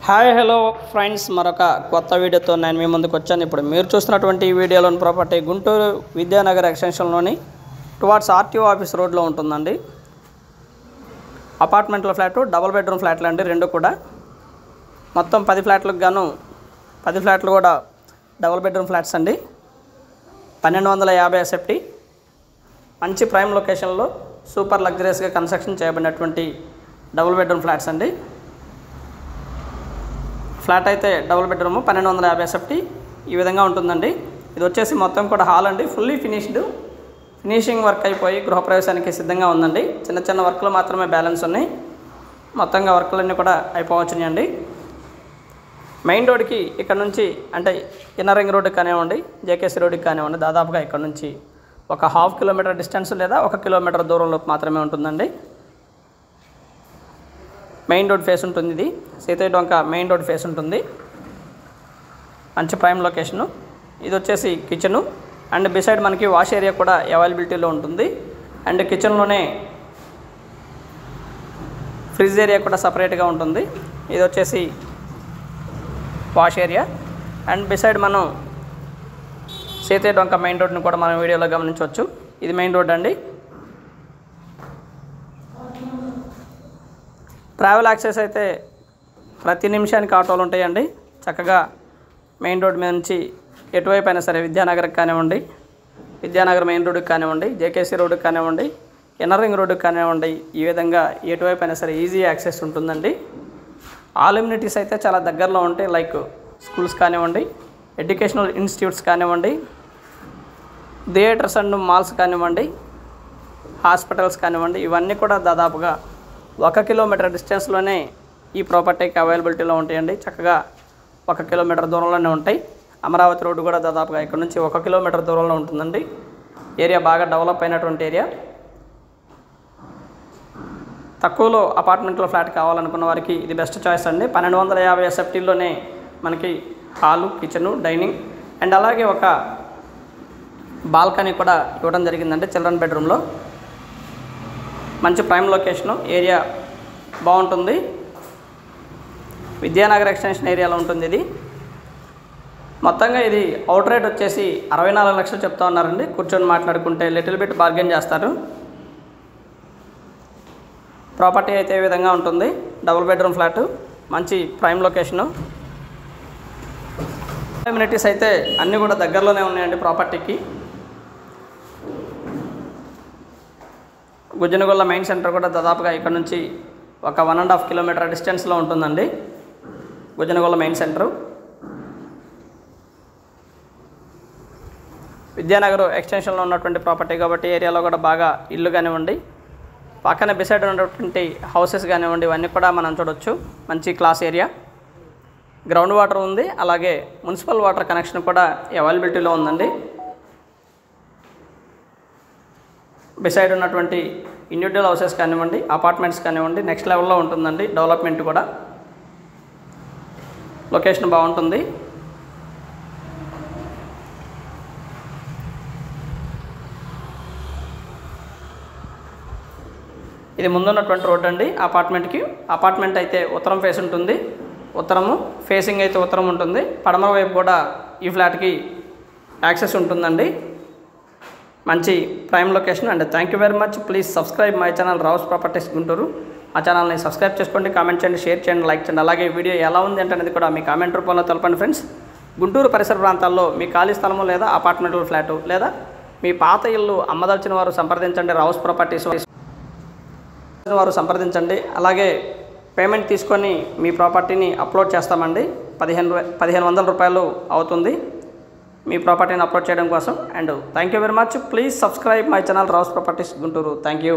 Hi hello friends, మరొక కొత్త వీడియోతో నేను మీ ముందుకు వచ్చాను. ఇప్పుడు మీరు చూస్తున్నటువంటి ఈ వీడియోలోని ప్రాపర్టీ గుంటూరు విద్యానగర్ ఎక్స్టెన్షన్లోని టువార్డ్స్ ఆర్టీఓ ఆఫీస్ రోడ్లో ఉంటుందండి. అపార్ట్మెంట్ల ఫ్లాట్, డబుల్ బెడ్రూమ్ ఫ్లాట్లు అండి, రెండు కూడా. మొత్తం 10 ఫ్లాట్లకు గాను 10 ఫ్లాట్లు కూడా డబుల్ బెడ్రూమ్ ఫ్లాట్స్ అండి. 1250 ఎస్ఎఫ్టీ, మంచి ప్రైమ్ లొకేషన్లో సూపర్ లగ్జరియస్గా కన్స్ట్రక్షన్ చేయబడినటువంటి డబుల్ బెడ్రూమ్ ఫ్లాట్స్ అండి. ఫ్లాట్ అయితే డబుల్ బెడ్రూమ్ 1250 ఎస్ఎఫ్టీ ఈ విధంగా ఉంటుందండి. ఇది వచ్చేసి మొత్తం కూడా హాల్ అండి, ఫుల్లీ ఫినిషింగ్ వర్క్ అయిపోయి గృహప్రవేశానికి సిద్ధంగా ఉందండి. చిన్న చిన్న వర్క్లు మాత్రమే బ్యాలెన్స్ ఉన్నాయి. మొత్తంగా వర్క్లన్నీ కూడా అయిపోవచ్చున్నాయండి. మెయిన్ రోడ్కి ఇక్కడ నుంచి అంటే ఇన్నర్ రింగ్ రోడ్డుకి కానివ్వండి, జేకేసీ రోడ్డుకి కానివ్వండి, దాదాపుగా ఇక్కడ నుంచి ఒక 1/2 కిలోమీటర్ డిస్టెన్స్ లేదా 1 కిలోమీటర్ దూరంలో మాత్రమే ఉంటుందండి. మెయిన్ రోడ్ ఫేస్ ఉంటుంది. ఇది సీతయ్య డొంక మెయిన్ రోడ్ ఫేస్ ఉంటుంది. మంచి ప్రైమ్ లొకేషను. ఇది వచ్చేసి కిచెను అండ్ బిసైడ్ మనకి వాష్ ఏరియా కూడా అవైలబిలిటీలో ఉంటుంది. అండ్ కిచెన్లోనే ఫ్రిడ్జ్ ఏరియా కూడా సపరేట్గా ఉంటుంది. ఇది వచ్చేసి వాష్ ఏరియా అండ్ బిసైడ్ మనం సీతయ్య డొంక మెయిన్ రోడ్ని కూడా మనం వీడియోలో గమనించవచ్చు. ఇది మెయిన్ రోడ్ అండి. ట్రావెల్ యాక్సెస్ అయితే ప్రతి నిమిషానికి ఆటోలు ఉంటాయండి. చక్కగా మెయిన్ రోడ్ మీద నుంచి ఎటువైపు అయినా సరే విద్యానగర్కి కానివ్వండి, విద్యానగర్ మెయిన్ రోడ్డుకి కానివ్వండి, జేకేసీ రోడ్డుకి కానివ్వండి, ఇన్నర్ రింగ్ రోడ్డుకి కానివ్వండి, ఈ విధంగా ఎటువైపు అయినా సరే ఈజీ యాక్సెస్ ఉంటుందండి. ఆల్ ఎమ్యూనిటీస్ అయితే చాలా దగ్గరలో ఉంటాయి. లైక్ స్కూల్స్ కానివ్వండి, ఎడ్యుకేషనల్ ఇన్స్టిట్యూట్స్ కానివ్వండి, థియేటర్స్ అండ్ మాల్స్ కానివ్వండి, హాస్పిటల్స్ కానివ్వండి, ఇవన్నీ కూడా దాదాపుగా 1 కిలోమీటర్ డిస్టెన్స్లోనే ఈ ప్రాపర్టీకి అవైలబిలిటీలో ఉంటాయండి. చక్కగా 1 కిలోమీటర్ దూరంలోనే ఉంటాయి. అమరావతి రోడ్డు కూడా దాదాపుగా ఇక్కడ నుంచి 1 కిలోమీటర్ దూరంలో ఉంటుందండి. ఏరియా బాగా డెవలప్ అయినటువంటి ఏరియా. తక్కువలో అపార్ట్మెంట్లో ఫ్లాట్ కావాలనుకున్న వారికి ఇది బెస్ట్ చాయిస్ అండి. 1250 ఎస్ఎఫ్టీలోనే మనకి హాలు, కిచెను, డైనింగ్ అండ్ అలాగే ఒక బాల్కనీ కూడా ఇవ్వడం జరిగిందండి చిల్డ్రన్ బెడ్రూమ్లో. మంచి ప్రైమ్ లొకేషను, ఏరియా బాగుంటుంది. విద్యానగర్ ఎక్స్టెన్షన్ ఏరియాలో ఉంటుంది ఇది. మొత్తంగా ఇది అవుట్ రేట్ వచ్చేసి 64 లక్షలు చెప్తా ఉన్నారండి. కూర్చొని మాట్లాడుకుంటే లిటిల్ బిట్ బార్గెన్ చేస్తారు. ప్రాపర్టీ అయితే ఈ విధంగా ఉంటుంది. డబుల్ బెడ్రూమ్ ఫ్లాటు, మంచి ప్రైమ్ లొకేషను. అమ్యూనిటీస్ అయితే అన్నీ కూడా దగ్గరలోనే ఉన్నాయండి ప్రాపర్టీకి. గుజ్జనగొల్ల మెయిన్ సెంటర్ కూడా దాదాపుగా ఇక్కడ నుంచి ఒక 1.5 కిలోమీటర్ డిస్టెన్స్లో ఉంటుందండి. గుజ్జనగొల్ల మెయిన్ సెంటరు. విద్యానగర్ ఎక్స్టెన్షన్లో ఉన్నటువంటి ప్రాపర్టీ కాబట్టి ఏరియాలో కూడా బాగా ఇల్లు కానివ్వండి, పక్కన బిసైడ్ ఉన్నటువంటి హౌసెస్ కానివ్వండి, ఇవన్నీ కూడా మనం చూడవచ్చు. మంచి క్లాస్ ఏరియా. గ్రౌండ్ వాటర్ ఉంది, అలాగే మున్సిపల్ వాటర్ కనెక్షన్ కూడా అవైలబిలిటీలో ఉందండి. బిసైడ్ ఉన్నటువంటి ఇండివిజువల్ హౌసెస్ కానివ్వండి, అపార్ట్మెంట్స్ కానివ్వండి, నెక్స్ట్ లెవెల్లో ఉంటుందండి. డెవలప్మెంట్ కూడా, లొకేషన్ బాగుంటుంది. ఇది ముందున్నటువంటి రోడ్ అండి అపార్ట్మెంట్కి. అపార్ట్మెంట్ అయితే ఉత్తరం ఫేస్ ఉంటుంది. ఉత్తరము ఫేసింగ్ అయితే ఉత్తరం ఉంటుంది. పడమర వైపు కూడా ఈ ఫ్లాట్కి యాక్సెస్ ఉంటుందండి. మంచి prime location. And thank you very much. Please subscribe my channel Rao's properties Guntur. ఆ ఛానల్ని సబ్స్క్రైబ్ చేసుకోండి, కామెంట్ చేయండి, షేర్ చేయండి, లైక్ చేయండి. అలాగే వీడియో ఎలా ఉంది అనేది కూడా మీ కామెంట్ రూపంలో తెలపండి ఫ్రెండ్స్. గుంటూరు పరిసర ప్రాంతాల్లో మీ ఖాళీ స్థలము లేదా అపార్ట్మెంట్ ఫ్లాటు లేదా మీ పాత ఇల్లు అమ్మదలిచిన వారు సంప్రదించండి. రావుస్ ప్రాపర్టీస్ వారు సంప్రదించండి. అలాగే పేమెంట్ తీసుకొని మీ ప్రాపర్టీని అప్లోడ్ చేస్తామండి. 1500 రూపాయలు అవుతుంది మీ ప్రాపర్టీని అప్లోడ్ చేయడం కోసం. And thank you very much. Please subscribe my channel Rao's properties Guntur. Thank you.